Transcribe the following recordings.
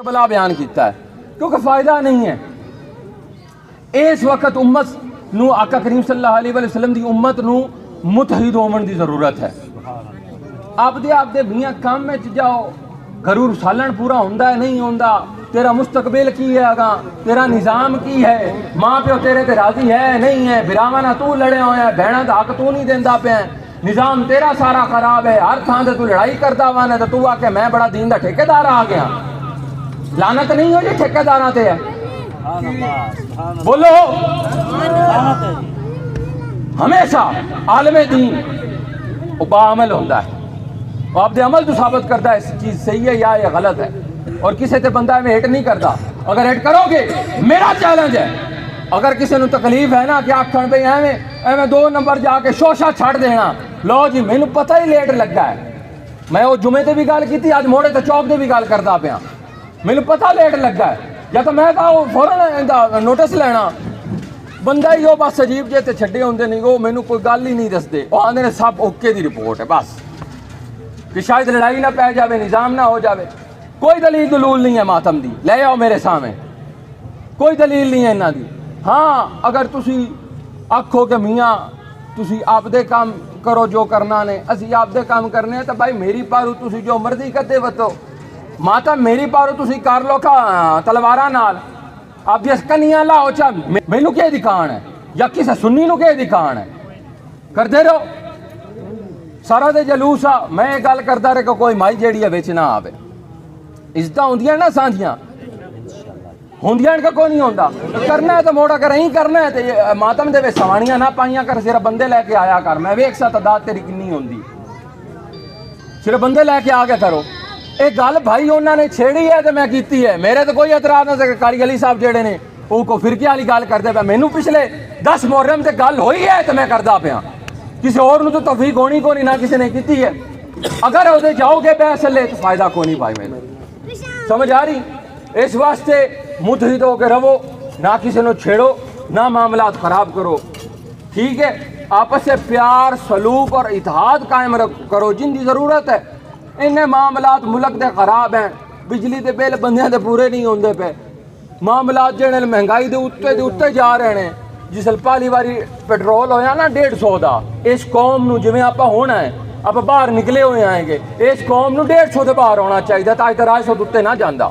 بلا بیان کیتا ہے کیونکہ فائدہ نہیں ہے. اس وقت امت نو آقا کریم صلی اللہ علیہ وسلم دی امت نو متحد ہومن دی ضرورت ہے. آپ دے میاں کام میں جاؤ گھرور سالن پورا ہوندا ہے نہیں ہوندا, تیرا مستقبل کی ہے آگاں, تیرا نظام کی ہے, ماں پیو تیرے تے راضی ہے نہیں ہے, براواں نال تو لڑے ہوئے ہیں, بہناں دا حق تو نہیں دیندا پیا, نظام تیرا سارا خراب ہے, ہر تھان تے تو لڑائی کردا وانا تے تو آ کے میں بڑا دین دا ٹھیکیدار آ گیا. لعنت نہیں ہو جی ٹھیکیداراں تے ہے؟ بولو. ہمیشہ عالم دین وہ باعمل ہوتا ہے, وہ آپ دے عمل تو ثابت کرتا ہے اس چیز صحیح ہے یا یہ غلط ہے, اور کسی تے بندہ میں ہٹ نہیں کرتا. اگر ہٹ کرو گے, میرا چیلنج ہے, اگر کسی نو تکلیف ہے نا کہ آکھن بھئی ایویں 2 نمبر جا کے شوشہ چھڑ دینا, لو جی مینوں پتہ ہی لیٹ لگا ہے, میں وہ جمعے تے بھی گل کیتی, اج موڑے تے چوک تے بھی گل کردا پیا, مینوں پتہ لیٹ لگا ہے, یا تو میں کہا فوراً نوٹس لینا. بندہ ہی وہ بس عجیب جے تے چھڈے ہوندے نہیں, وہ مینوں کوئی گل ہی نہیں دسدے, وہ آندے نے سب اوکے دی رپورٹ ہے بس, کہ شاید لڑائی نہ پہ جاوے, نظام نہ ہو جاوے. کوئی دلیل دلول نہیں ہے ماتم دی, لے آؤ میرے سامنے, کوئی دلیل نہیں ہے انہاں دی. ہاں اگر تسی آکھو کہ میاں تسی آپ دے کام کرو جو کرنا نے, اسی آپ دے کام کرنے ہیں, تو بھائی میری پارو تسی جو مرضی کرتے وتو, ماتم میری پارو تسی کر لو کا تلواراں نال, آپ جس کنیاں لاؤ چا مینوں کیا دکھان ہے, یا کسے سنی نو کیا دکھان ہے, کردے رہو سارا دے جلوس آ. میں گل کردا رہے کہ کوئی مائی جیڑی ہے وچ نہ آوے. عزتاں ہوندیاں نا سانجیاں ہوندیاں کہ کوئی نہیں ہوندا, کرنا ہے تو موڑا کر نہیں کرنا ہے تے ماتم دے وچ سوانیاں نہ پائیاں کر, صرف بندے لے کے آیا کر, میں ویکھ سا تعداد تیری کنی ہوندی, صرف بندے لے کے آ کے کرو. ایک گل بھائی انہوں نے چھیڑی ہے تو میں کیتی ہے, میرے تو کوئی اعتراض نہ سکے. قاری علی صاحب جڑے نے وہ کو فرقے والی گل کرتے پے, مینوں پچھلے 10 محرم تے گل ہوئی ہے تو میں کردا پیا, کسی اور نو تو توفیق ہونی کو نہیں, نہ کسی نے کیتی ہے. اگر وہ جاؤ گے بحث لے تو فائدہ کو نہیں پائے. میں سمجھ آ رہی؟ اس واسطے متحد ہو کے رہو, نہ کسی نو چھیڑو, نہ معاملات خراب کرو, ٹھیک ہے؟ آپس سے پیار سلوک اور اتحاد قائم کرو جن دی ضرورت ہے. ان معاملات ملک دے خراب ہیں, بجلی دے بل بندیاں دے پورے نہیں ہوندے پے, معاملات جڑے مہنگائی دے اُتے جا رہے ہیں. جس پہلی واری پیٹرول ہویا نا 150 دا, اس قوم نو جویں آپا ہونا ہے, آپ باہر نکلے ہوئے آئیں گے, اس قوم نو 150 دے باہر ہونا چاہیے تاکہ 300 دے نہ جاندا.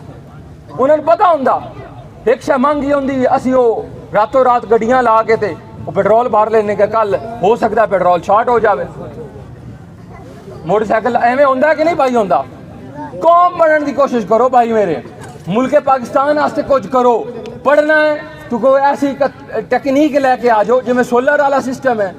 انہوں نے پتہ ہوندا ایک شے مانگی ہوندی, اسی وہ راتوں رات گڈیاں لا کے تے وہ پیٹرول باہر لینے کے, کل ہو سکتا ہے پیٹرول شارٹ ہو جاوے. موٹر سائیکل ایویں ہوندا کہ نہیں بھائی ہوندا. قوم بننے دی کوشش کرو بھائی میرے, ملک پاکستان واسطے کچھ کرو. پڑھنا ہے تو کوئی ایسی ٹیکنیک لے کے آ جاؤ, جی میں سولر والا سسٹم ہے,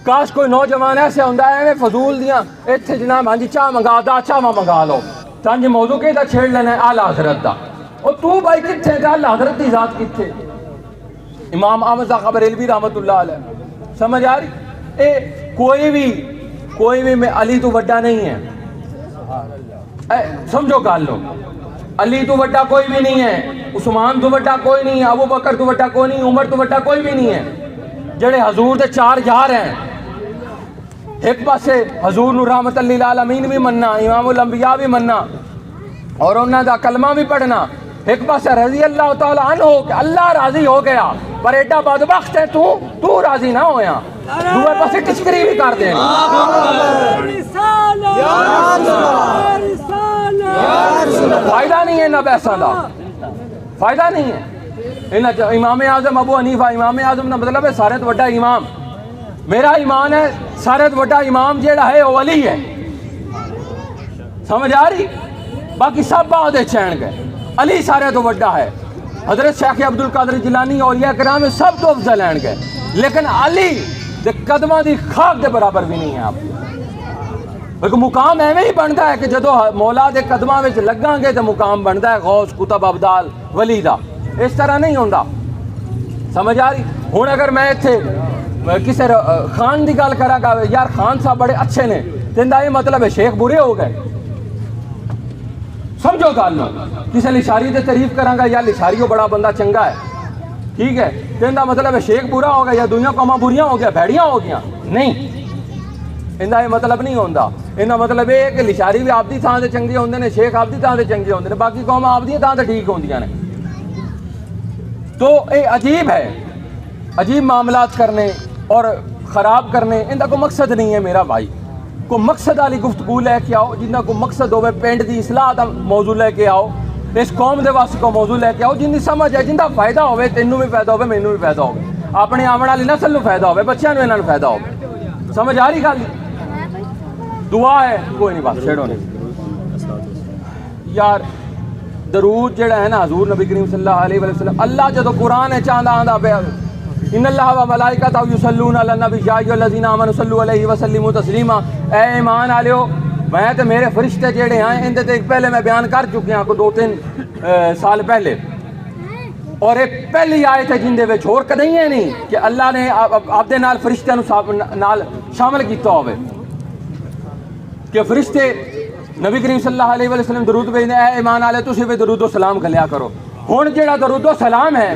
کاش کوئی نوجوان ایسے ہوندا ہے فضول دیاں اتنے جناب ہاں جی چاہ منگا دا, چاہ منگا لو, تاں جی موضوع کے دا چھیڑ لینا ہے اعلیٰ حضرت دا. اور تو بھائی کتھے دا اعلیٰ حضرت دی ذات کتھے؟ امام احمد صاحب بریلوی رحمت اللہ علیہ. سمجھ آ رہی؟ اے کوئی بھی میں علی تو وڈا نہیں ہے, سمجھو گل لو, علی تو وڈا کوئی بھی نہیں ہے, عثمان تو وڈا کوئی نہیں ہے, ابو بکر تو وڈا کوئی نہیں, عمر تو وڈا کوئی بھی نہیں ہے. جڑے حضور دے 4 یار ہیں, ایک پاسے حضور نو رحمت للعالمین بھی مننا, امام الانبیاء بھی مننا اور انہاں دا کلمہ بھی پڑھنا, ایک پاسے رضی اللہ تعالی عنہ کہ اللہ راضی ہو گیا, پر ایڈا بدبخت ہے تو راضی نہ ہویا, دوے پاسے ٹچکری بھی کر دیں. فائدہ نہیں ہے نہ بحثاں دا, فائدہ نہیں ہے. امام اعظم ابو حنیفہ, امام اعظم کا مطلب ہے سارے تو بڑا امام. میرا ایمان ہے سارے تو بڑا امام جیڑا ہے وہ علی ہے. سمجھ آ رہی؟ باقی سب بعد چین گئے, علی سارے تو بڑا ہے. حضرت شیخ عبد القادر جیلانی اولیاء کرام میں سب تو افضل لین گئے, لیکن علی دے قدمہ دی خاک دے برابر بھی نہیں ہے. آپ ایک مقام ایویں ہی بنتا ہے کہ جدو مولا دے قدمہ وچ لگاں گے تو مقام بنتا ہے غوث کتب ابدال ولی دا, اس طرح نہیں ہوندا. سمجھ آ رہی؟ ہن اگر میں ایتھے کسی خان دی گل کراں گا, یار خان صاحب بڑے اچھے نے, تیندا یہ مطلب ہے شیخ برے ہو گئے؟ سمجھو گل, کسی لشاری دے تعریف کراں گا, یا لشاری وہ بڑا بندہ چنگا ہے, ٹھیک ہے, تیندا مطلب ہے شیخ برا ہو گیا یا دنیا قوماں بریاں ہو گیا, بھیڑیاں ہو گیا؟ نہیں, اندا یہ مطلب نہیں ہوندا. ਇਹਦਾ ਮਤਲਬ ਇਹ ਹੈ ਕਿ ਲਿਸ਼ਾਰੀ ਵੀ ਆਪਦੀ ਥਾਂ ਤੇ ਚੰਗੇ ਹੁੰਦੇ ਨੇ, ਸ਼ੇਖ ਆਪਦੀ ਥਾਂ ਤੇ ਚੰਗੇ ਹੁੰਦੇ ਨੇ, ਬਾਕੀ ਕੌਮਾਂ ਆਪਦੀਆਂ ਥਾਂ ਤੇ ਠੀਕ ਹੁੰਦੀਆਂ ਨੇ। تو یہ عجیب ہے، عجیب معاملات کرنے اور خراب کرنے، ان کا مقصد نہیں ہے میرا بھائی۔ کو مقصد والی گفتگو لے کے آؤ، جنہ کو مقصد ہوئے پنڈ دی اصلاح دا موضوع لے کے آؤ، اس قوم دے واسطے کو موضوع لے کے آؤ جن کی سمجھ ہے، جن کا فائدہ ہوئے، تینوں بھی فائدہ ہوئے، مینوں بھی فائدہ ہوئے، اپنے آمن والی نسل نو فائدہ ہوئے، بچیاں نو انہاں نو فائدہ ہوئے۔ سمجھ آ رہی گل؟ دعا ہے، کوئی نہیں بات چھیڑو نہیں یار۔ درود جڑا ہے نا حضور نبی کریم صلی اللہ علیہ وسلم، اللہ جدو قرآن ہے چاندہ آندہ پہ ان اللہ و ملائکتہ یصلون علی النبی یا ایھا الذین آمنوا صلوا علیہ وسلموا تسلیما۔ اے ایمان والےو، میں تے میرے فرشتے جڑے ہیں ان دے پہلے میں بیان کر چکے ہیں کو 2-3 سال پہلے، اور ایک پہلی آیت ہے جن دے وچ اور کدی نہیں کہ اللہ نے آپ دے نال فرشتیاں نال شامل کیتا ہوئے کہ فرشتے نبی کریم صلی اللہ علیہ وسلم درود بھیجتے ہیں، اے ایمان والے تسی بھی درود و سلام گھلیا کرو۔ ہن جڑا درود و سلام ہے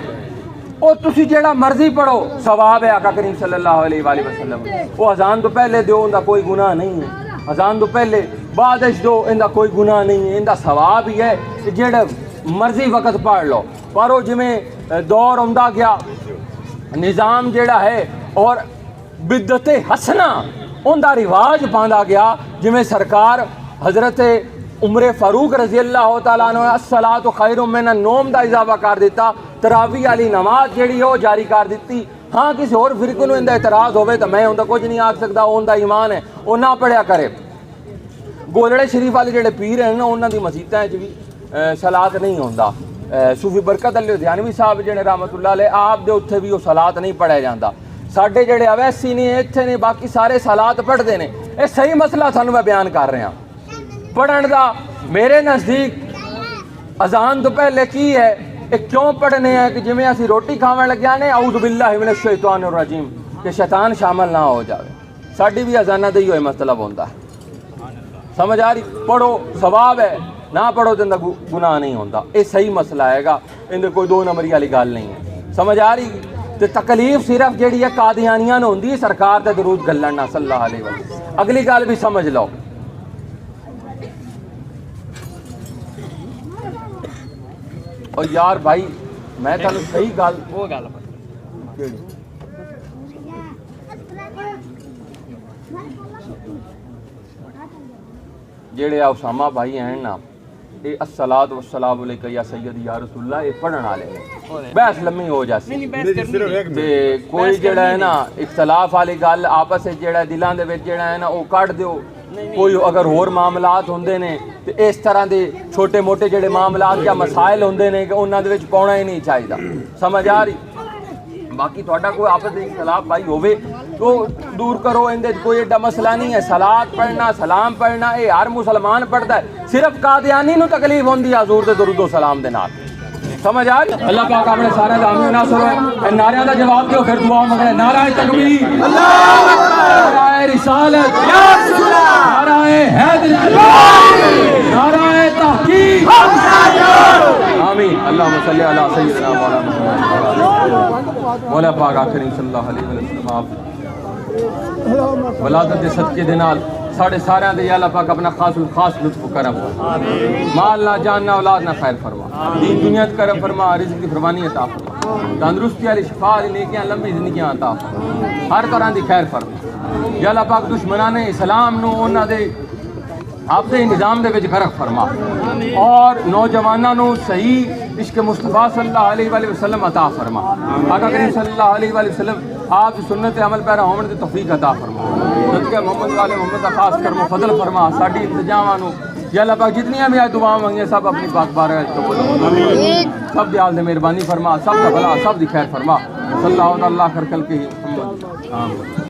او تسی جڑا مرضی پڑھو، ثواب ہے آقا کریم صلی اللہ علیہ وآلہ وسلم۔ وہ اذان تو پہلے دیو، ان دا کوئی گناہ نہیں ہے، اذان تو پہلے بعد اچ دو، ان دا کوئی گناہ نہیں ہے، ان دا ثواب ہی ہے کہ جڑا مرضی وقت پڑھ لو۔ پر وہ جویں دور ہوندا گیا، نظام جڑا ہے اور بدعت حسنہ ان دا رواج پاندا گیا، جویں سرکار حضرت عمر فاروق رضی اللہ تعالیٰ عنہ الصلاۃ خیر من النوم دا اضافہ کر دیتا، تراویح والی نماز جیڑی ہے وہ جاری کر دیتی۔ ہاں کسی اور فرقے نو اندا اعتراض ہوئے تو میں اوندا کچھ نہیں آکھ سکدا، اوندا ایمان ہے، وہ نہ پڑھیا کرے۔ گولڑے شریف والے جڑے پیر ہیں نا انہاں دی مسجداں وچ بھی صلاۃ نہیں ہوندا۔ صوفی برکت علی لدھیانوی صاحب جڑے رحمۃ اللہ علیہ آپ دے اتھے بھی وہ صلاۃ نہیں پڑھیا جاندا۔ ساڈے جڑے اویسی نے اتھے نے باقی سارے صلاۃ پڑھدے نے۔ یہ صحیح مسئلہ سانوں میں بیان کر رہا پڑھن دا۔ میرے نزدیک اذان تو پہلے کی ہے، ایک کیوں پڑھنے ہیں کہ جویں اسی روٹی کھاون لگیا نے اعوذ باللہ من الشیطان الرجیم کہ شیطان شامل نہ ہو جاوے۔ ساڈی بھی اذاناں دا ہی ہوئے مطلب ہوندا ہے، سمجھ آ رہی؟ پڑھو ثواب ہے، نہ پڑھو تو گناہ نہیں ہوندا۔ یہ صحیح مسئلہ ہے گا، ان کوئی دو نمبری والی گل نہیں ہے، سمجھ آ رہی؟ تے تکلیف صرف جیڑی ہے قادیانیاں نوں ہوندی ہے سرکار تے درود گھلن نہ صلی اللہ علیہ وسلم۔ اگلی گل بھی سمجھ لو، اور یار بھائی میں تانوں صحیح گل وہ گل جڑے اسامہ بھائی ہیں نا، یہ الصلاۃ والسلام علیکہ یا سیدی یا رسول اللہ، یہ پڑھن والے ہیں۔ بحث لمبی ہو جاسی تے کوئی جڑا ہے نا اختلاف والی گل آپس وچ جڑا دلاں دے وچ جڑا ہے نا وہ کڈ دیو۔ کوئی اگر اور معاملات ہوندے نے تے اس طرح دے چھوٹے موٹے جڑے معاملات یا مسائل ہوندے نے کہ انہاں دے وچ پاؤنا ہی نہیں چاہیدا، سمجھ آ رہی؟ باقی تھوڑا کوئی آپس میں اختلاف بھائی ہوئے تو دور کرو، اندے کوئی ایڈا مسئلہ نہیں ہے۔ صلاۃ پڑھنا، سلام پڑھنا یہ ہر مسلمان پڑھتا ہے، صرف قادیانی نو تکلیف ہوندی ہے حضور دے درود و سلام دے نال، سمجھ آ رہی؟ اللہ پاک اپنے سارے دامی و ناصر ہے، نعرے دا جواب دیو، پھر دعا منگے۔ نعرہ تکبیر، نعرہ رسالت، نعرہ حیدری، نعرہ تحقیق، آمین۔ اللہم صلی علی سیدنا مولانا محمد مولا پاک آخری صلی اللہ علیہ وسلم آپ ولادت دے صدقے دے نال ساڑھے سارے دے یا اللہ پاک اپنا خاص الخاص لطف و کرم فرما، مال نہ جان نہ اولاد نہ خیر فرما، دین دنیا کرم فرما، رزق کی فراوانی عطا فرما، تندرستی والی شفا والی نیکیاں لمبی زندگیاں عطا فرما، ہر طرح دی خیر فرما یا اللہ پاک۔ دشمنان اسلام نو انہاں دے آپ دے نظام دے وچ غرق فرما، اور نوجواناں نو صحیح عشق مصطفیٰ صلی اللہ علیہ وآلہ وسلم عطا فرما۔ آقا کریم صلی اللہ علیہ وآلہ وسلم آپ کی سنت عمل پیرا ہون دی توفیق عطا فرما، صدقہ محمد والے محمد کا خاص کرم و فضل فرما۔ ساڈی انتظاماں نو یا اللہ پاک جتنیاں بھی دعا مانگیاں سب اپنی پاک بارگاہ وچ قبول فرما، سب دی حال دے مہربانی فرما، سب دا بھلا سب دی خیر فرما، صلی اللہ علیہ وسلم کر کے آمین۔